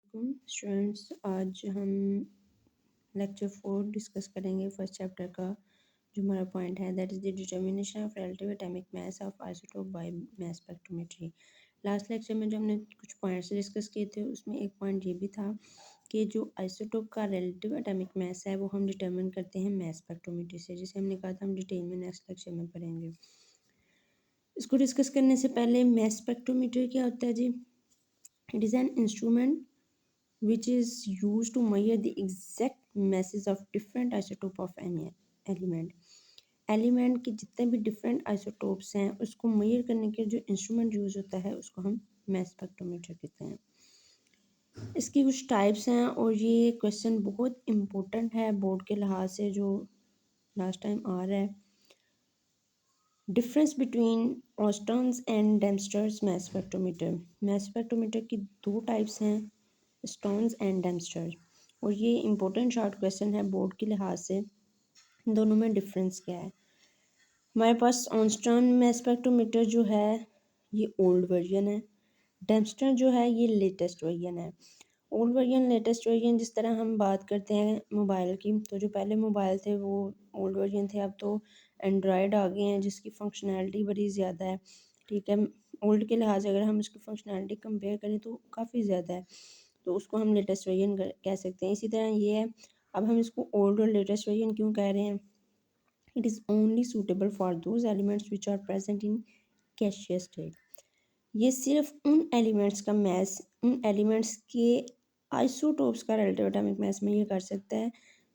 Students, आज हम lecture 4 discuss करेंगे फर्स्ट चैप्टर का। जो हमारा पॉइंट है that is the determination of relative atomic mass of isotope by mass spectrometry. Last lecture में जो हमने कुछ पॉइंट्स डिस्कस किए थे उसमें एक पॉइंट ये भी था कि जो आइसोटोप का रिलेटिव एटॉमिक मास है वो हम डिटर्मिन करते हैं मास स्पेक्ट्रोमेट्री से, जिसे हमने कहा था हम डिटेल में नेक्स्ट लेक्चर में पढ़ेंगे। इसको डिस्कस करने से पहले मास स्पेक्ट्रोमीटर क्या होता है जी? It is an instrument which is used to measure the exact masses of different isotope of any element. Element के जितने भी डिफरेंट आइसोटोप्स हैं उसको मेजर करने के जो इंस्ट्रूमेंट यूज़ होता है उसको हम मास स्पेक्ट्रोमीटर कहते हैं। इसकी कुछ टाइप्स हैं और ये क्वेश्चन बहुत इम्पोर्टेंट है बोर्ड के लिहाज से, जो लास्ट टाइम आ रहा है। Difference between Aston's and Dempster's mass spectrometer. Mass spectrometer की दो टाइप्स हैं, स्टोन्स एंड डेम्स्टर, और ये इंपॉर्टेंट शॉर्ट क्वेश्चन है बोर्ड के लिहाज से। दोनों में डिफरेंस क्या है? हमारे पास ऑस्टन मास स्पेक्ट्रोमीटर जो है ये ओल्ड वर्जन है, डेम्स्टर जो है ये लेटेस्ट वर्जन है। ओल्ड वर्जन लेटेस्ट वर्जन, जिस तरह हम बात करते हैं मोबाइल की, तो जो पहले मोबाइल थे वो ओल्ड वर्जन थे, अब तो एंड्रॉयड आ गए हैं जिसकी फंक्शनैलिटी बड़ी ज़्यादा है। ठीक है, ओल्ड के लिहाज से अगर हम इसकी फंक्शनैलिटी कंपेयर करें तो काफ़ी ज़्यादा है, तो उसको हम लेटेस्ट वर्जन कह सकते हैं। इसी तरह ये है, अब हम इसको ओल्ड और लेटेस्ट वर्जन क्यों कह रहे हैं? It is only suitable for those elements which are present in gaseous state. ये सिर्फ उन एलिमेंट्स का मैस, उन एलिमेंट्स के आइसोटोप्स का रिलेटिव एटॉमिक मास में ये कर सकता है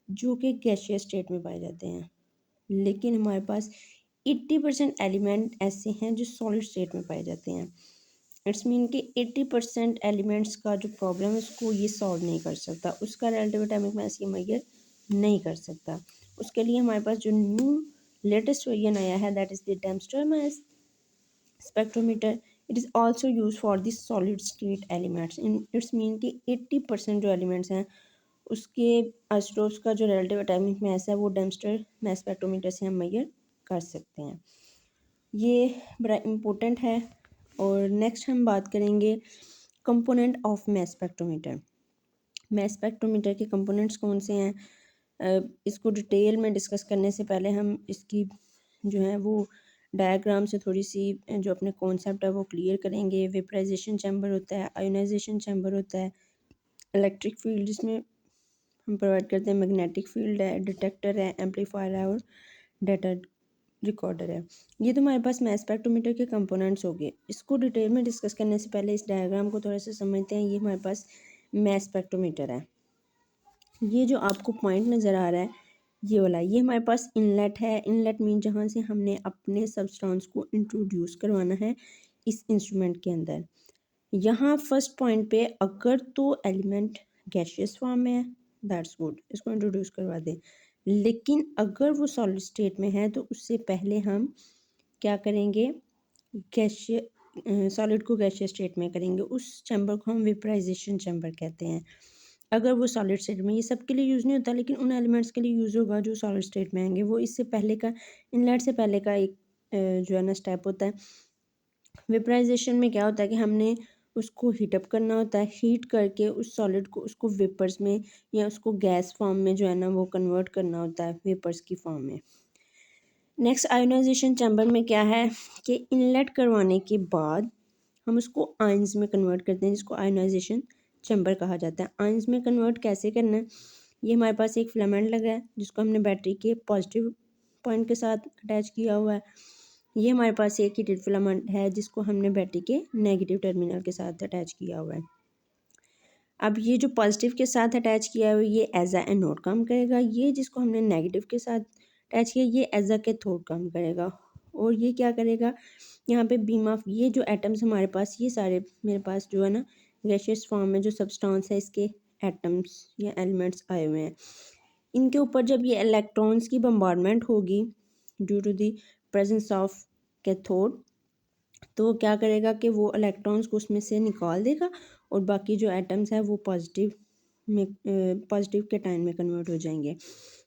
जो कि गैसियस स्टेट में पाए जाते हैं। लेकिन हमारे पास 80% एलिमेंट ऐसे हैं जो सॉलिड स्टेट में पाए जाते हैं। इट्स मीन कि 80% एलिमेंट्स का जो प्रॉब्लम है उसको ये सॉल्व नहीं कर सकता, उसका रिलेटिव एटॉमिक मास ये मेजर नहीं कर सकता। उसके लिए हमारे पास जो न्यू लेटेस्ट वर्जन आया है that is the Dempster mass spectrometer. It is also use for the solid state elements. In its mean कि 80% जो एलिमेंट्स हैं उसके आइसोटोप्स का जो रिलेटिव एटॉमिक मास है वो डेम्स्टर मास स्पेक्ट्रोमीटर से हम मेजर कर सकते हैं। ये बड़ा इम्पोर्टेंट है। और नेक्स्ट हम बात करेंगे component of mass spectrometer. Mass spectrometer के कंपोनेंट्स कौन से हैं? इसको डिटेल में डिस्कस करने से पहले हम इसकी जो है वो डायग्राम से थोड़ी सी जो अपने कॉन्सेप्ट है वो क्लियर करेंगे। वेपराइजेशन चैम्बर होता है, आयोनाइजेशन चैम्बर होता है, इलेक्ट्रिक फील्ड जिसमें हम प्रोवाइड करते हैं, मैग्नेटिक फील्ड है, डिटेक्टर है, एम्पलीफायर है और डाटा रिकॉर्डर है। ये तो हमारे पास मास स्पेक्ट्रोमीटर के कंपोनेंट्स हो गए। इसको डिटेल में डिस्कस करने से पहले इस डायग्राम को थोड़ा सा समझते हैं। ये हमारे पास मास स्पेक्ट्रोमीटर है। ये जो आपको पॉइंट नज़र आ रहा है ये वाला, ये हमारे पास इनलेट है। इनलेट मीन जहाँ से हमने अपने सब्सटेंस को इंट्रोड्यूस करवाना है इस इंस्ट्रूमेंट के अंदर। यहाँ फर्स्ट पॉइंट पे अगर तो एलिमेंट गैसियस फॉर्म में है दैट्स गुड, इसको इंट्रोड्यूस करवा दें। लेकिन अगर वो सॉलिड स्टेट में है तो उससे पहले हम क्या करेंगे, गैसियस सॉलिड को गैसियस स्टेट में करेंगे। उस चैम्बर को हम वेपराइजेशन चैम्बर कहते हैं। अगर वो सॉलिड स्टेट में, ये सबके लिए यूज़ नहीं होता लेकिन उन एलिमेंट्स के लिए यूज़ होगा जो सॉलिड स्टेट में आएंगे। वो इससे पहले का, इनलेट से पहले का एक जो है ना स्टेप होता है। वेपराइजेशन में क्या होता है कि हमने उसको हीटअप करना होता है, हीट करके उस सॉलिड को उसको वेपर्स में या उसको गैस फॉर्म में जो है ना वो कन्वर्ट करना होता है वेपर्स की फॉर्म में। नेक्स्ट आयोनाइजेशन चैम्बर में क्या है कि इनलेट करवाने के बाद हम उसको आयंस में कन्वर्ट करते हैं, जिसको आयोनाइजेशन चैम्बर कहा जाता है। आयंस में कन्वर्ट कैसे करना है? ये हमारे पास एक फिलामेंट लगा है जिसको हमने बैटरी के पॉजिटिव पॉइंट के साथ अटैच किया हुआ है। ये हमारे पास एक हीटेड फिलामेंट है जिसको हमने बैटरी के नेगेटिव टर्मिनल के साथ अटैच किया हुआ है। अब ये जो पॉजिटिव के साथ अटैच किया हुआ है ये एज अ एनोड काम करेगा। ये जिसको हमने नेगेटिव के साथ अटैच किया ये एज अ कैथोड काम करेगा। और ये क्या करेगा, यहाँ पे बीम ऑफ, ये जो एटम्स हमारे पास, ये सारे मेरे पास जो है ना गैसियस फॉर्म में जो सब्सटेंस है इसके एटम्स या एलिमेंट्स आए हुए हैं। इनके ऊपर जब ये इलेक्ट्रॉन्स की बम्बार्डमेंट होगी due to the presence of cathode, तो वो क्या करेगा कि वो इलेक्ट्रॉन्स को उसमें से निकाल देगा और बाकी जो एटम्स है वो पॉजिटिव में पॉजिटिव के टाइम में कन्वर्ट हो जाएंगे।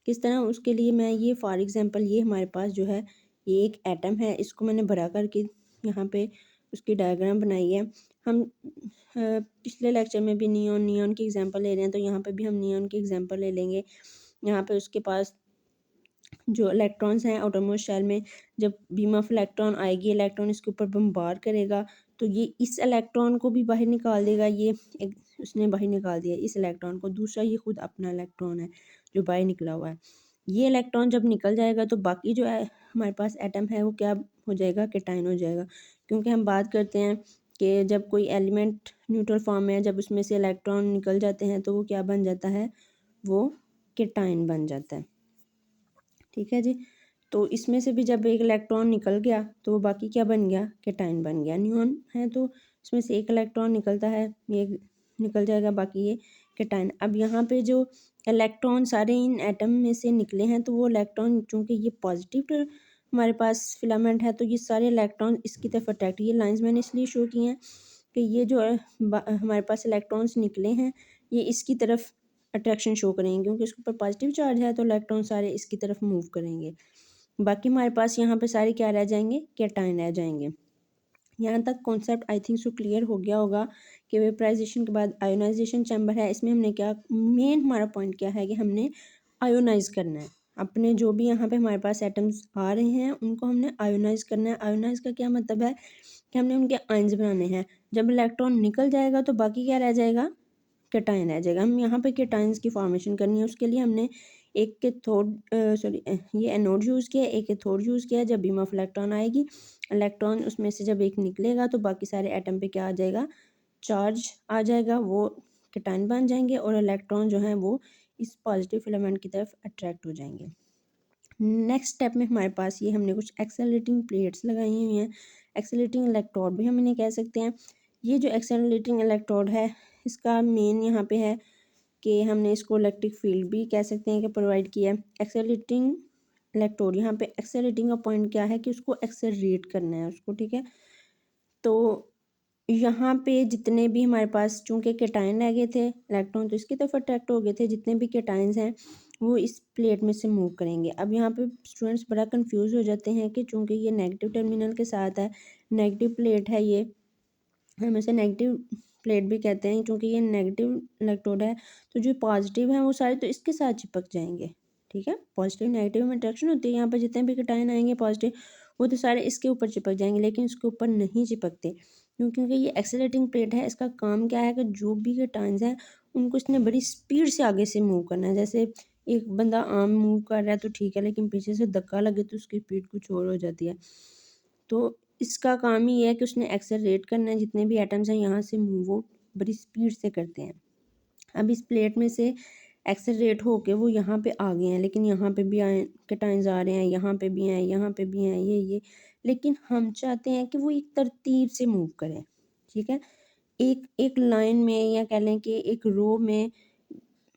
किस तरह? उसके लिए मैं ये फॉर एग्जांपल ये हमारे पास जो है ये एक एटम है, इसको मैंने भरा करके यहाँ पे उसकी डायग्राम बनाई है। हम पिछले लेक्चर में भी नियॉन की एग्जांपल ले रहे हैं, तो यहाँ पे भी हम नियॉन की एग्जांपल ले लेंगे। यहाँ पे उसके पास जो इलेक्ट्रॉन्स हैं आउटरमोस्ट शेल में, जब बीम ऑफ इलेक्ट्रॉन आएगी, इलेक्ट्रॉन इसके ऊपर बम्बार करेगा तो ये इस इलेक्ट्रॉन को भी बाहर निकाल देगा। ये एक उसने बाहर निकाल दिया इस इलेक्ट्रॉन को, दूसरा ये खुद अपना इलेक्ट्रॉन है जो बाहर निकला हुआ है। ये इलेक्ट्रॉन जब निकल जाएगा तो बाकी जो है हमारे पास एटम है वो क्या हो जाएगा, केटाइन हो जाएगा। क्योंकि हम बात करते हैं कि जब कोई एलिमेंट न्यूट्रल फॉर्म में है, जब उसमें से इलेक्ट्रॉन निकल जाते हैं तो वो क्या बन जाता है, वो केटाइन बन जाता है। ठीक है जी। तो इसमें से भी जब एक इलेक्ट्रॉन निकल गया तो वो बाकी क्या बन गया, केटाइन बन गया। नियॉन है तो इसमें से एक इलेक्ट्रॉन निकलता है, ये निकल जाएगा, बाकी ये केटाइन। अब यहाँ पे जो इलेक्ट्रॉन सारे इन एटम में से निकले हैं तो वो इलेक्ट्रॉन चूँकि ये पॉजिटिव हमारे पास फिलामेंट है तो ये सारे इलेक्ट्रॉन इसकी तरफ अट्रैक्ट, ये लाइंस मैंने इसलिए शो की हैं कि ये जो हमारे पास इलेक्ट्रॉन्स निकले हैं ये इसकी तरफ अट्रैक्शन शो करेंगे, क्योंकि इसके ऊपर पॉजिटिव चार्ज है तो इलेक्ट्रॉन सारे इसकी तरफ मूव करेंगे। बाकी हमारे पास यहाँ पे सारे क्या रह जाएंगे, केटाइन रह जाएंगे। यहाँ तक concept I think so clear हो गया होगा कि वेपराइजेशन के बाद आयोनाइजेशन चैम्बर है। इसमें हमने क्या, मेन हमारा पॉइंट क्या है कि हमने आयोनाइज करना है अपने जो भी यहाँ पे हमारे पास एटम्स आ रहे हैं उनको हमने आयोनाइज करना है। आयोनाइज का क्या मतलब है कि हमने उनके आयंस बनाने हैं। जब इलेक्ट्रॉन निकल जाएगा तो बाकी क्या रह जाएगा, केटाइन रह जाएगा। हम यहाँ पे केटाइंस की फॉर्मेशन करनी है, उसके लिए हमने एक कैथोड ये एनोड यूज़ किया, एक कैथोड यूज़ किया। जब बीम ऑफ इलेक्ट्रॉन आएगी, इलेक्ट्रॉन उसमें से जब एक निकलेगा तो बाकी सारे एटम पे क्या आ जाएगा, चार्ज आ जाएगा, वो केटाइन बन जाएंगे और इलेक्ट्रॉन जो हैं वो इस पॉजिटिव फिलामेंट की तरफ अट्रैक्ट हो जाएंगे। नेक्स्ट स्टेप में हमारे पास ये हमने कुछ एक्सेलरेटिंग प्लेट्स लगाई हुई हैं, एक्सेलरेटिंग इलेक्ट्रोड भी हम इन्हें कह सकते हैं। ये जो एक्सेलरेटिंग इलेक्ट्रोड है इसका मेन यहाँ पे है कि हमने इसको इलेक्ट्रिक फील्ड भी कह सकते हैं कि प्रोवाइड किया है। एक्सेलरेटिंग इलेक्ट्रोड, यहाँ पे एक्सेलरेटिंग का पॉइंट क्या है कि उसको एक्सेलरेट करना है उसको, ठीक है। तो यहाँ पे जितने भी हमारे पास चूँकि केटाइन रह गए थे, इलेक्ट्रॉन तो इसकी तरफ अट्रैक्ट हो गए थे, जितने भी केटाइंस हैं वो इस प्लेट में से मूव करेंगे। अब यहाँ पे स्टूडेंट्स बड़ा कंफ्यूज हो जाते हैं कि चूँकि ये नेगेटिव टर्मिनल के साथ है, नेगेटिव प्लेट है, ये हम इसे नेगेटिव प्लेट भी कहते हैं क्योंकि ये नेगेटिव इलेक्ट्रोड है, तो जो पॉजिटिव हैं वो सारे तो इसके साथ चिपक जाएंगे। ठीक है, पॉजिटिव नेगेटिव में अट्रैक्शन होती है, यहाँ पर जितने भी केटाइन आएंगे पॉजिटिव वो तो सारे इसके ऊपर चिपक जाएंगे, लेकिन इसके ऊपर नहीं चिपकते क्योंकि ये एक्सेलरेटिंग प्लेट है। इसका काम क्या है कि जो भी केटाइंस हैं उनको इसने बड़ी स्पीड से आगे से मूव करना है। जैसे एक बंदा आम मूव कर रहा है तो ठीक है, लेकिन पीछे से धक्का लगे तो उसकी स्पीड कुछ और हो जाती है। तो इसका काम ही है कि उसने एक्सेलरेट करना है, जितने भी एटम्स हैं यहाँ से मूव वो बड़ी स्पीड से करते हैं। अब इस प्लेट में से एक्सेलरेट होके वो यहाँ पे आ गए हैं, लेकिन यहाँ पे भी आए केटाइंस आ रहे हैं, यहाँ पे भी हैं, यहाँ पे भी हैं, ये लेकिन हम चाहते हैं कि वो एक तरतीब से मूव करें। ठीक है, एक एक लाइन में या कह लें कि एक रो में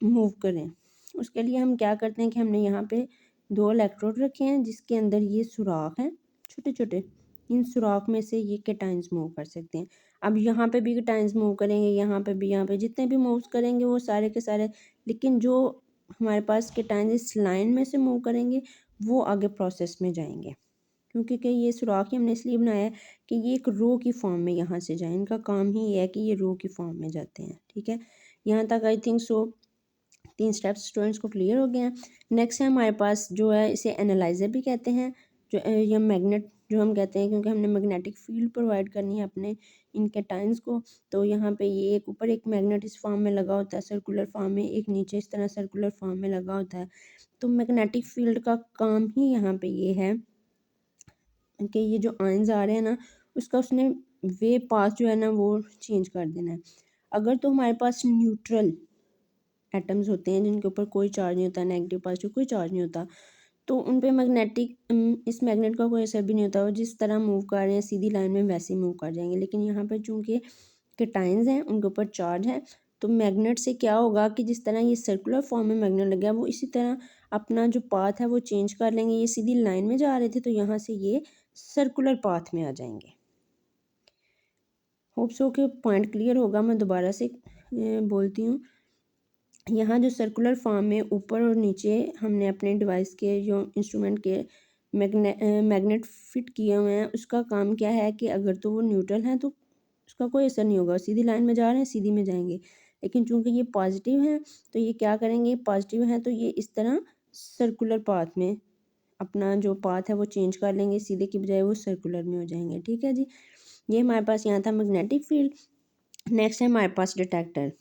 मूव करें। उसके लिए हम क्या करते हैं कि हमने यहाँ पे दो इलेक्ट्रोड रखे हैं जिसके अंदर ये सुराख हैं छोटे छोटे, इन सुराख में से ये केटाइंस मूव कर सकते हैं। अब यहाँ पे भी केटाइंस मूव करेंगे, यहाँ पे भी, यहाँ पे जितने भी मूव्स करेंगे वो सारे के सारे, लेकिन जो हमारे पास केटाइंस इस लाइन में से मूव करेंगे वो आगे प्रोसेस में जाएंगे, क्योंकि कि ये सुराख ही हमने इसलिए बनाया है कि ये एक रो की फॉर्म में यहाँ से जाए। इनका काम ही ये है कि ये रो की फॉर्म में जाते हैं। ठीक है, यहाँ तक I think so 3 steps students को क्लियर हो गए हैं। नेक्स्ट है हमारे पास जो है, इसे एनालाइज़र भी कहते हैं, जो या मैग्नेट जो हम कहते हैं, क्योंकि हमने मैग्नेटिक फील्ड प्रोवाइड करनी है अपने इनके टाइम्स को। तो यहाँ पे ये एक ऊपर एक मैग्नेट इस फॉर्म में लगा होता है सर्कुलर फॉर्म में, एक नीचे इस तरह सर्कुलर फॉर्म में लगा होता है। तो मैग्नेटिक फील्ड का काम ही यहाँ पे ये है कि ये जो आयंस आ रहे हैं ना उसका उसने वे पाथ जो है ना वो चेंज कर देना है। अगर तो हमारे पास न्यूट्रल एटम्स होते हैं जिनके ऊपर कोई चार्ज नहीं होता, नेगेटिव पॉजिटिव कोई चार्ज नहीं होता, तो उन पे मैग्नेटिक इस मैग्नेट का कोई असर भी नहीं होता। वो जिस तरह मूव कर रहे हैं सीधी लाइन में वैसे ही मूव कर जाएंगे। लेकिन यहाँ पर चूँकि केटाइंस हैं उनके ऊपर चार्ज है, तो मैग्नेट से क्या होगा कि जिस तरह ये सर्कुलर फॉर्म में मैग्नेट लग गया वो इसी तरह अपना जो पाथ है वो चेंज कर लेंगे। ये सीधी लाइन में जा रहे थे तो यहाँ से ये सर्कुलर पाथ में आ जाएंगे। होप सो के पॉइंट क्लियर होगा। मैं दोबारा से बोलती हूँ, यहाँ जो सर्कुलर फॉर्म में ऊपर और नीचे हमने अपने डिवाइस के जो इंस्ट्रूमेंट के मैग्नेट फिट किए हुए हैं, उसका काम क्या है कि अगर तो वो न्यूट्रल हैं तो उसका कोई असर नहीं होगा, सीधी लाइन में जा रहे हैं सीधी में जाएंगे। लेकिन चूंकि ये पॉजिटिव है तो ये क्या करेंगे, पॉजिटिव है तो ये इस तरह सर्कुलर पाथ में अपना जो पाथ है वो चेंज कर लेंगे, सीधे की बजाय वो सर्कुलर में हो जाएंगे। ठीक है जी, ये हमारे पास यहाँ था मैग्नेटिक फील्ड। नेक्स्ट है हमारे पास डिटेक्टर।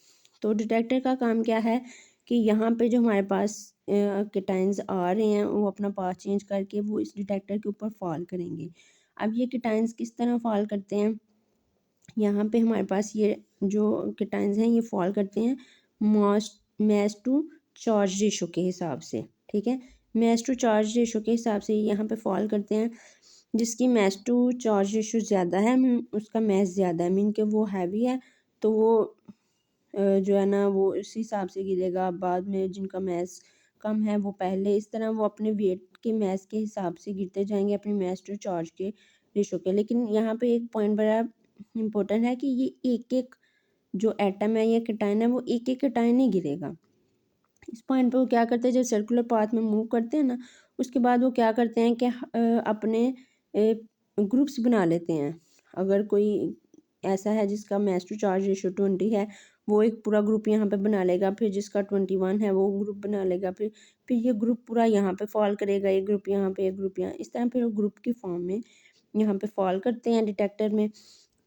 तो डिटेक्टर का काम क्या है कि यहाँ पे जो हमारे पास किटाइंस आ रहे हैं वो अपना पाथ चेंज करके वो इस डिटेक्टर के ऊपर फॉल करेंगे। अब ये किटाइंस किस तरह फॉल करते हैं, यहाँ पे हमारे पास ये जो किटाइंस हैं ये फॉल करते हैं मैस टू चार्ज रेशो के हिसाब से। ठीक है, मैस टू चार्ज रेशो के हिसाब से यहाँ पे फॉल करते हैं। जिसकी मैस टू चार्ज रेशो ज़्यादा है उसका मैस ज़्यादा है, मीन कि वो हैवी है तो वो जो है ना वो उस हिसाब से गिरेगा। बाद में जिनका मैस कम है वो पहले, इस तरह वो अपने वेट के मैस के हिसाब से गिरते जाएंगे अपने मैस टू चार्ज के रेशो के। लेकिन यहाँ पे एक पॉइंट बड़ा इम्पोर्टेंट है कि ये एक एक जो एटम है या किटाइन है वो एक एक किटाइन ही गिरेगा। इस पॉइंट पे वो क्या करते हैं, जब सर्कुलर पाथ में मूव करते हैं ना उसके बाद वो क्या करते हैं कि अपने ग्रुप्स बना लेते हैं। अगर कोई ऐसा है जिसका मैस टू चार्ज रेशो 20 है वो एक पूरा ग्रुप यहाँ पे बना लेगा, फिर जिसका 21 है वो ग्रुप बना लेगा, फिर ये ग्रुप पूरा यहाँ पे फॉल करेगा, एक ग्रुप यहाँ पे एक ग्रुप यहाँ, इस तरह फिर ग्रुप की फॉर्म में यहाँ पे फॉल करते हैं डिटेक्टर में।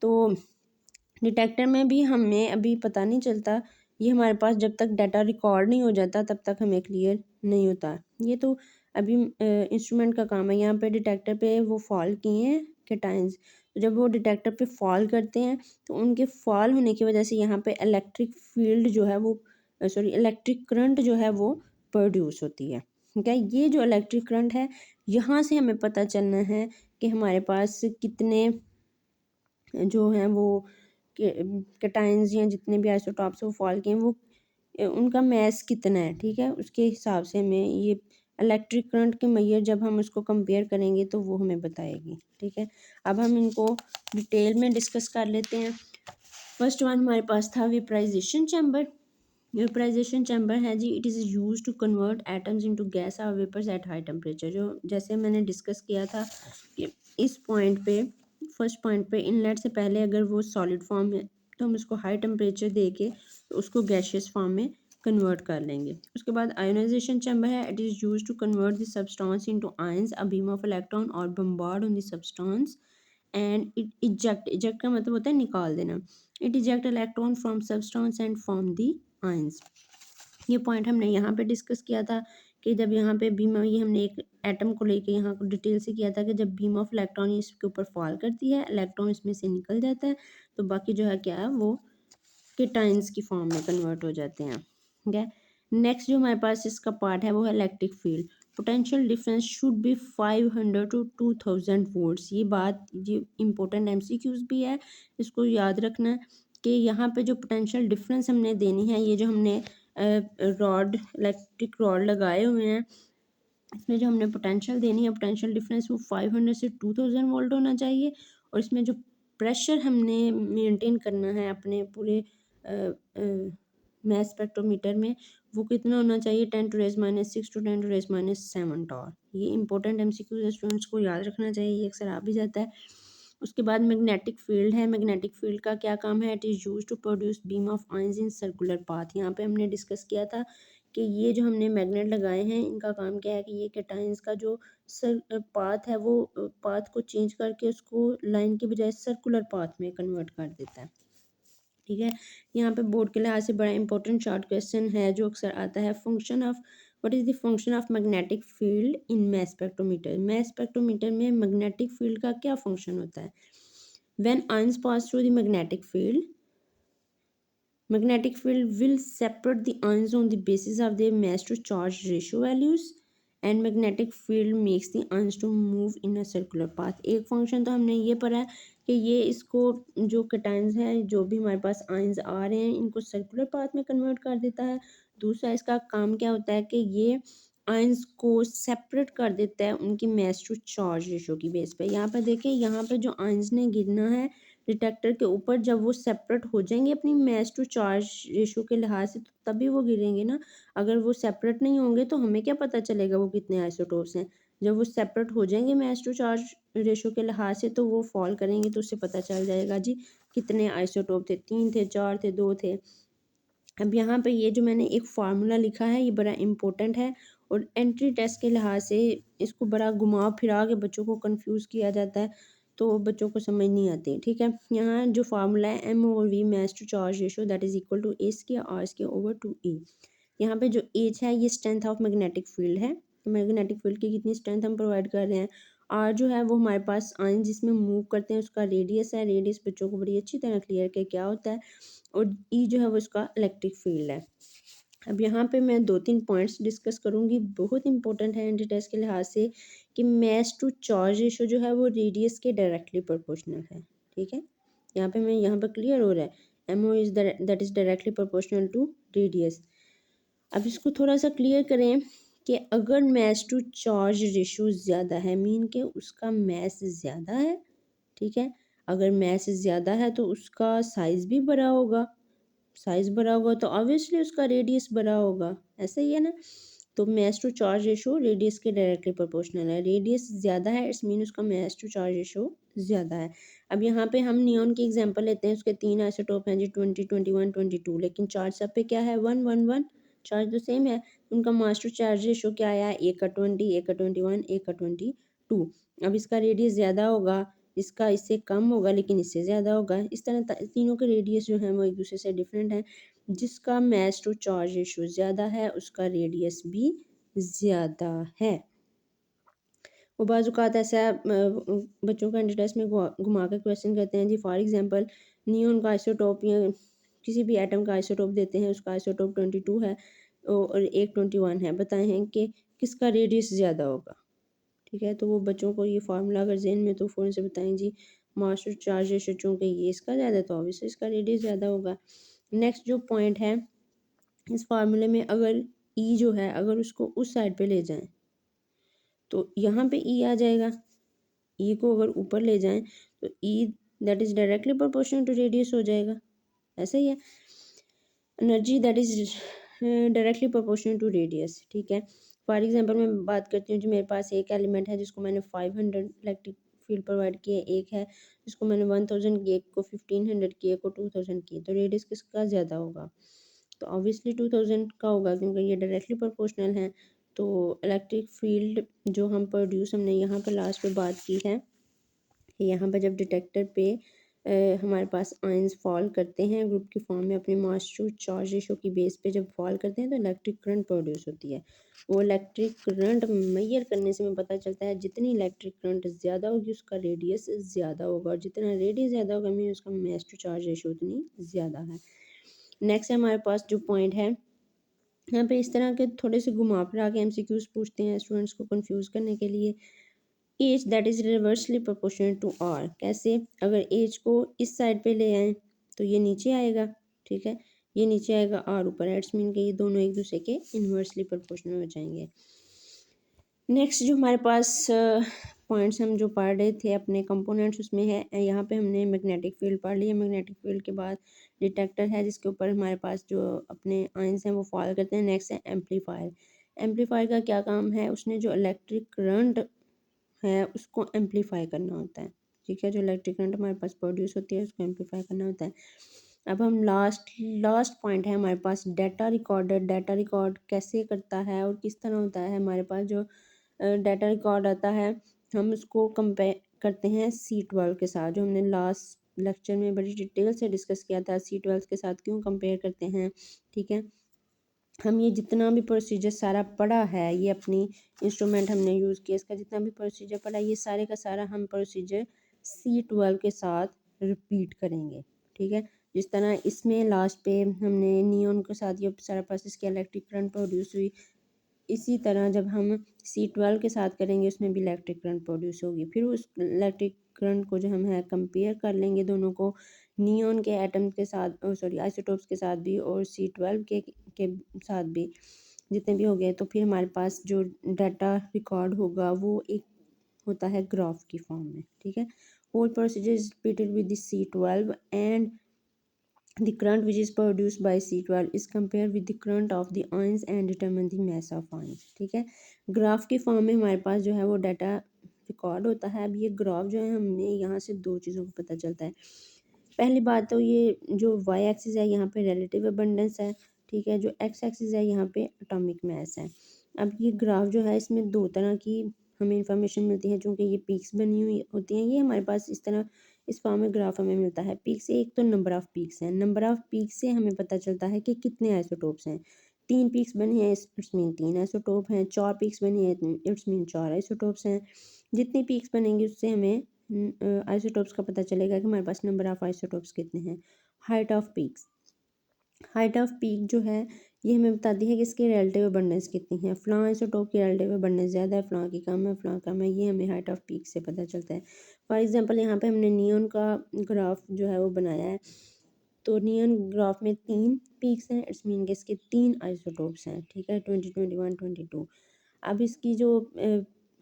तो डिटेक्टर में भी हमें अभी पता नहीं चलता, ये हमारे पास जब तक डाटा रिकॉर्ड नहीं हो जाता तब तक हमें क्लियर नहीं होता। ये तो अभी इंस्ट्रूमेंट का काम है। यहाँ पे डिटेक्टर पे वो फॉल किए हैं कैटायंस, तो जब वो डिटेक्टर पे फॉल करते हैं तो उनके फॉल होने की वजह से यहाँ पे इलेक्ट्रिक फील्ड जो है वो सॉरी इलेक्ट्रिक करंट जो है वो प्रोड्यूस होती है। ठीक है, ये जो इलेक्ट्रिक करंट है यहाँ से हमें पता चलना है कि हमारे पास कितने जो हैं वो कैटायंस या जितने भी आइसोटॉप्स वो फॉल किए हैं वो उनका मैस कितना है। ठीक है, उसके हिसाब से हमें ये इलेक्ट्रिक करंट के मैयर जब हम उसको कंपेयर करेंगे तो वो हमें बताएगी। ठीक है, अब हम इनको डिटेल में डिस्कस कर लेते हैं। फर्स्ट वन हमारे पास था वेपराइजेशन चैम्बर। वेपराइजेशन चैम्बर है जी, it is use to convert atoms into gas और वेपर्स एट हाई टेम्परेचर। जो जैसे मैंने डिस्कस किया था कि इस पॉइंट पे फर्स्ट पॉइंट पे इनलेट से पहले अगर वो सॉलिड फॉर्म है तो हम उसको हाई टेम्परेचर दे के तो उसको गैशियस फॉर्म में कन्वर्ट कर लेंगे। उसके बाद आयोनाइजेशन चैम्बर है, it is use to convert the substance into ions, a beam of electron और bombard on the substance and it eject का मतलब होता है निकाल देना। It eject electron from substance and form the ions. ये point हमने यहाँ पे डिस्कस किया था कि जब यहाँ पे बीम, ये हमने एक एटम को लेके यहाँ को डिटेल से किया था कि जब बीम ऑफ इलेक्ट्रॉन इसके ऊपर फॉल करती है इलेक्ट्रॉन इसमें से निकल जाता है तो बाकी जो है क्या है वो केटाइंस की फॉर्म में कन्वर्ट हो जाते हैं। ठीक है, नेक्स्ट जो हमारे पास इसका पार्ट है वो है electric field. Potential difference should be 500 to 2000 volts. ये बात ये इंपॉर्टेंट एमसीक्यूज भी है, इसको याद रखना कि यहाँ पे जो पोटेंशियल डिफरेंस हमने देनी है, ये जो हमने रॉड इलेक्ट्रिक रॉड लगाए हुए हैं इसमें जो हमने पोटेंशियल देनी है पोटेंशियल डिफरेंस वो 500 से 2000 वोल्ट होना चाहिए। और इसमें जो प्रेशर हमने मेंटेन करना है अपने पूरे मैस स्पेक्ट्रोमीटर में वो कितना होना चाहिए, 10⁻⁻6 टू 10⁻⁻7 टॉर। ये इंपॉर्टेंट एमसीक्यू स्टूडेंट्स को याद रखना चाहिए, ये अक्सर आ भी जाता है। उसके बाद मैग्नेटिक फील्ड है। मैग्नेटिक फील्ड का क्या काम है, it is use to produce beam of ions in circular path. यहाँ पे हमने डिस्कस किया था कि ये जो हमने मैग्नेट लगाए हैं इनका काम क्या है कि ये कैटायंस का जो पाथ है वो पाथ को चेंज करके उसको लाइन के बजाय सर्कुलर पाथ में कन्वर्ट कर देता है। ठीक है, यहाँ पे बोर्ड के लिहाज से बड़ा इंपॉर्टेंट शॉर्ट क्वेश्चन है जो अक्सर आता है, function of what is the function of magnetic field in mass spectrometer. Mass spectrometer में मैग्नेटिक फील्ड का क्या फंक्शन होता है। When ions pass through the magnetic field, magnetic field will separate the ions on the basis of their mass to charge ratio values and magnetic field makes the ions to move in a circular path। एक function तो हमने ये पढ़ा है कि ये इसको जो कैटायंस है जो भी हमारे पास आयंस आ रहे हैं इनको सर्कुलर पाथ में कन्वर्ट कर देता है। दूसरा इसका काम क्या होता है कि ये आयंस को सेपरेट कर देता है उनकी मैस टू चार्ज रेशो की बेस पे। यहाँ पर देखें, यहाँ पे जो आयंस ने गिरना है डिटेक्टर के ऊपर, जब वो सेपरेट हो जाएंगे अपनी मैस टू चार्ज रेशो के लिहाज से तो तभी वो गिरेंगे ना। अगर वो सेपरेट नहीं होंगे तो हमें क्या पता चलेगा वो कितने आइसोटोप्स हैं। जब वो सेपरेट हो जाएंगे मास टू चार्ज रेशो के लिहाज से तो वो फॉल करेंगे, तो उससे पता चल जाएगा जी कितने आइसोटोप थे, 3 थे, 4 थे, 2 थे। अब यहाँ पे ये जो मैंने एक फार्मूला लिखा है ये बड़ा इम्पोर्टेंट है, और एंट्री टेस्ट के लिहाज से इसको बड़ा घुमा फिरा के बच्चों को कंफ्यूज किया जाता है, तो बच्चों को समझ नहीं आती। ठीक है, यहाँ जो फार्मूला है M/V mass to charge ratio that is equal to A square R square over 2E। यहाँ पे जो H है ये स्ट्रेंथ ऑफ मैग्नेटिक फील्ड है, मैग्नेटिक फील्ड की कितनी स्ट्रेंथ हम प्रोवाइड कर रहे हैं। R जो है वो हमारे पास आयन जिसमें मूव करते हैं उसका रेडियस है, रेडियस बच्चों को बड़ी अच्छी तरह क्लियर के क्या होता है, और ई जो है वो इसका इलेक्ट्रिक फील्ड है। अब यहाँ पे मैं 2-3 पॉइंट्स डिस्कस करूँगी, बहुत इंपॉर्टेंट है एंटी टेस्ट के लिहाज से, कि मास टू चार्ज रेशो जो है वो रेडियस के डायरेक्टली प्रोपोर्शनल है। ठीक है, यहाँ पे क्लियर हो रहा है, MO is that is directly proportional to radius. अब इसको थोड़ा सा क्लियर करें कि अगर मास टू चार्ज रेशो ज़्यादा है मीन के उसका मास ज़्यादा है। ठीक है, अगर मास ज़्यादा है तो उसका साइज़ भी बड़ा होगा, साइज़ बड़ा होगा तो ऑब्वियसली उसका रेडियस बड़ा होगा, ऐसा ही है ना। तो मास टू चार्ज रेशो रेडियस के डायरेक्टली प्रोपोर्शनल है, रेडियस ज़्यादा है इट्स मीन उसका मास टू चार्ज रेशो ज़्यादा है। अब यहाँ पे हम नियॉन की एग्जांपल लेते हैं, उसके 3 आइसोटोप हैं जी 20, 21, 22, लेकिन चार्ज सब पे क्या है 1, 1, 1, चार्ज तो सेम है। उनका मास टू चार्ज रेशो क्या आया, एक का 20, एक का 21, एक का 22। अब इसका रेडियस ज़्यादा होगा, इसका इससे कम होगा लेकिन इससे ज़्यादा होगा। इस तरह तीनों के रेडियस जो हैं वो एक दूसरे से डिफरेंट हैं। जिसका मास टू चार्ज रेशो ज़्यादा है उसका रेडियस भी ज़्यादा है। वो बाज़ औक़ात ऐसा बच्चों का एंटी टेस्ट में घुमा कर क्वेश्चन करते हैं जी, फॉर एग्जांपल नियॉन का आइसोटोप या किसी भी एटम का आइसोटोप देते हैं, उसका आइसोटोप 22 है और एक 21 है, बताएं हैं कि किसका रेडियस ज़्यादा होगा। ठीक है, तो वो बच्चों को ये फार्मूला अगर ज़हन में तो फ़ौरन से बताएं जी, मास टू चार्ज रेशो चूँकि ये इसका ज़्यादा तो ऑब्वियसली इसका रेडियस ज़्यादा होगा। नेक्स्ट जो पॉइंट है इस फार्मूले में, अगर ई जो है अगर उसको उस साइड पे ले जाएं तो यहाँ पे ई आ जाएगा, ई को अगर ऊपर ले जाएं तो E that is directly proportional to radius हो जाएगा, ऐसा ही है। Energy that is directly proportional to radius. ठीक है, फॉर एग्जांपल मैं बात करती हूँ जी, मेरे पास एक एलिमेंट है जिसको मैंने 500 इलेक्ट्रिक फील्ड प्रोवाइड किए, एक है जिसको मैंने 1000 की, एक को 1500 की, एक को 2000 की, तो रेडियस किसका ज़्यादा होगा, तो ऑब्वियसली 2000 का होगा क्योंकि ये डायरेक्टली प्रोपोर्शनल है। तो इलेक्ट्रिक फील्ड जो हम प्रोड्यूस हमने यहाँ पर लास्ट पे बात की है, यहाँ पर जब डिटेक्टर पे हमारे पास आयंस फॉल करते हैं ग्रुप की फॉर्म में अपने मास टू चार्ज रेशो की बेस पे जब फॉल करते हैं तो इलेक्ट्रिक करंट प्रोड्यूस होती है। वो इलेक्ट्रिक करंट मेजर करने से हमें पता चलता है जितनी इलेक्ट्रिक करंट ज़्यादा होगी उसका रेडियस ज़्यादा होगा, और जितना रेडियस ज़्यादा होगा मीन उसका मास टू चार्ज रेशो उतनी ज़्यादा है। नेक्स्ट है हमारे पास जो पॉइंट है, यहाँ पे इस तरह के थोड़े से घुमा फिरा के MCQs पूछते हैं स्टूडेंट्स को कंफ्यूज करने के लिए। As that is reversely proportional to R, कैसे, अगर एज को इस साइड पे ले आएँ तो ये नीचे आएगा। ठीक है, ये नीचे आएगा, आर ऊपर है, इट्स मीन कि ये दोनों एक दूसरे के इन्वर्सली प्रोपोर्शनल हो जाएंगे। नेक्स्ट जो हमारे पास पॉइंट्स हम जो पढ़ रहे थे अपने कंपोनेंट्स, उसमें है यहाँ पे हमने मैग्नेटिक फील्ड पढ़ लिया। मैग्नेटिक फील्ड के बाद डिटेक्टर है जिसके ऊपर हमारे पास जो अपने आयंस हैं वो फॉल करते हैं। नेक्स्ट है एम्पलीफायर। एम्पलीफायर का क्या काम है, उसने जो इलेक्ट्रिक करंट है उसको एम्पलीफाई करना होता है। ठीक है, जो इलेक्ट्रिक करंट हमारे पास प्रोड्यूस होती है उसको एम्पलीफाई करना होता है। अब हम लास्ट पॉइंट है हमारे पास डाटा रिकॉर्डर। डाटा रिकॉर्ड कैसे करता है और किस तरह होता है, हमारे पास जो डाटा रिकॉर्ड आता है हम उसको कंपेयर करते हैं C12 के साथ, जो हमने लास्ट लेक्चर में बड़ी डिटेल से डिस्कस किया था। C12 के साथ क्यों कंपेयर करते हैं, ठीक है, हम ये जितना भी प्रोसीजर सारा पढ़ा है, ये अपनी इंस्ट्रूमेंट हमने यूज़ किया, इसका जितना भी प्रोसीजर पढ़ा ये सारे का सारा हम प्रोसीजर C12 के साथ रिपीट करेंगे। ठीक है, जिस तरह इसमें लास्ट पे हमने नियॉन के साथ ये सारा प्रोसेस किया, इलेक्ट्रिक करंट प्रोड्यूस हुई, इसी तरह जब हम C12 के साथ करेंगे उसमें भी इलेक्ट्रिक करंट प्रोड्यूस होगी। फिर उस इलेक्ट्रिक करंट को जो हम है कंपेयर कर लेंगे दोनों को, नियॉन के एटम के साथ सॉरी आइसोटोप्स के साथ भी और C12 के साथ भी, जितने भी हो गए, तो फिर हमारे पास जो डाटा रिकॉर्ड होगा वो एक होता है ग्राफ की फॉर्म में। ठीक है, whole procedure is repeated with this C12 and The current which is produced by C12 is compared with the current of the ions and determine the mass of ions। ठीक है, graph के form में हमारे पास जो है वो data record होता है। अब ये ग्राफ जो है हमें यहाँ से दो चीज़ों को पता चलता है। पहली बात तो ये जो वाई एक्सिस है यहाँ पे रिलेटिव अबंडेंस है, ठीक है, जो एक्स एक्सिस है यहाँ पे एटॉमिक मास है। अब ये ग्राफ जो है इसमें दो तरह की हमें इंफॉर्मेशन मिलती है, चूँकि ये पीक्स बनी हुई होती हैं, ये हमारे पास इस तरह इस फॉर्म में ग्राफ हमें मिलता है। पीक से एक तो नंबर ऑफ़ पीक्स हैं, नंबर ऑफ़ पीक्स से हमें पता चलता है कि कितने आइसोटोप्स हैं। 3 पीक्स बनी हैं इट्स मीन 3 आइसोटोप हैं, 4 पीक्स बनी है इट्स मीन 4 आइसोटोप्स हैं। जितनी पीक्स बनेंगी उससे हमें आइसोटोप्स का पता चलेगा कि हमारे पास नंबर ऑफ़ आइसोटोप्स कितने हैं। Height of peaks, height off peak जो है ये हमें बताती है कि इसकी रिलेटिव अबंडेंस कितनी है। फ़लाँ आइसोटोप की रिलेटिव अबंडेंस ज़्यादा है, फ़लाँ की कम है, फ़लाँ कम है, ये हमें हाइट ऑफ पीक से पता चलता है। फॉर एग्जांपल यहाँ पे हमने नियॉन का ग्राफ जो है वो बनाया है, तो नियॉन ग्राफ में 3 पीक्स हैं, इट्स मीन कि इसके 3 आइसोटोप्स हैं, ठीक है, 20, 21, 22। अब इसकी जो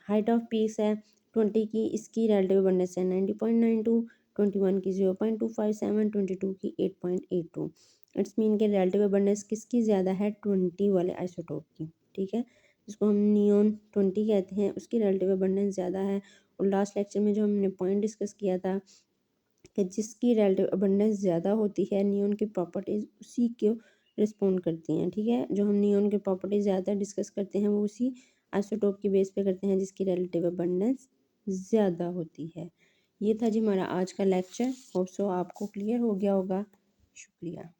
हाइट ऑफ पीस है 20 की, इसकी रिलेटिव अबंडेंस है 90.92, 21 की 0.257, 22 की 8.82। इट्स मीन के रिलेटिव अबंडेंस किसकी ज़्यादा है, 20 वाले आइसोटोप की, ठीक है, जिसको हम नियॉन 20 कहते हैं, उसकी रिलेटिव अबंडेंस ज़्यादा है। और लास्ट लेक्चर में जो हमने पॉइंट डिस्कस किया था कि जिसकी रिलेटिव अबंडेंस ज़्यादा होती है नियॉन की प्रॉपर्टीज़ उसी को रिस्पॉन्ड करती हैं, ठीक है, जो हम नियॉन की प्रॉपर्टीज़ ज़्यादा डिस्कस करते हैं वो उसी आइसोटोप की बेस पे करते हैं जिसकी रिलेटिव अबंडेंस ज़्यादा होती है। ये था जी हमारा आज का लेक्चर। होप सो आपको क्लियर हो गया होगा। शुक्रिया।